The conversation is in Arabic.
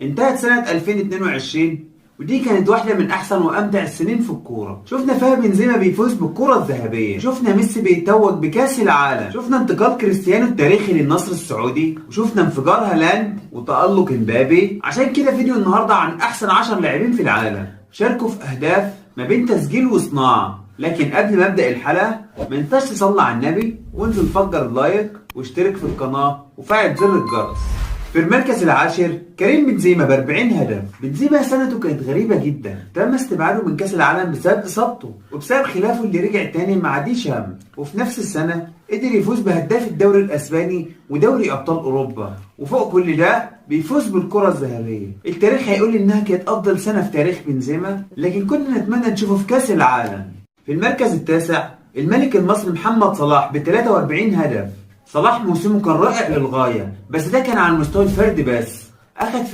انتهت سنة 2022 ودي كانت واحدة من أحسن وأمتع السنين في الكورة. شفنا فيها بنزيما بيفوز بالكرة الذهبية، شفنا ميسي بيتوج بكأس العالم، شفنا انتقال كريستيانو التاريخي للنصر السعودي، وشفنا انفجار هالاند وتألق امبابي. عشان كده فيديو النهاردة عن أحسن 10 لاعبين في العالم شاركوا في أهداف ما بين تسجيل وصناعة. لكن قبل ما أبدأ الحلقة ما انتش تصلي على النبي وانزل فجر اللايك واشترك في القناة وفعل زر الجرس. في المركز العاشر كريم بنزيما ب40 هدف. بنزيما سنته كانت غريبة جدا، تم استبعاده من كأس العالم بسبب إصابته وبسبب خلافه اللي رجع تاني مع ديشام، وفي نفس السنة قدر يفوز بهداف الدوري الأسباني ودوري أبطال أوروبا، وفوق كل ده بيفوز بالكرة الذهبية. التاريخ هيقول إنها كانت أفضل سنة في تاريخ بنزيما، لكن كنا نتمنى نشوفه في كأس العالم. في المركز التاسع الملك المصري محمد صلاح ب43 هدف. صلاح موسمه كان رائع للغاية، بس ده كان على المستوى الفردي بس. أخذ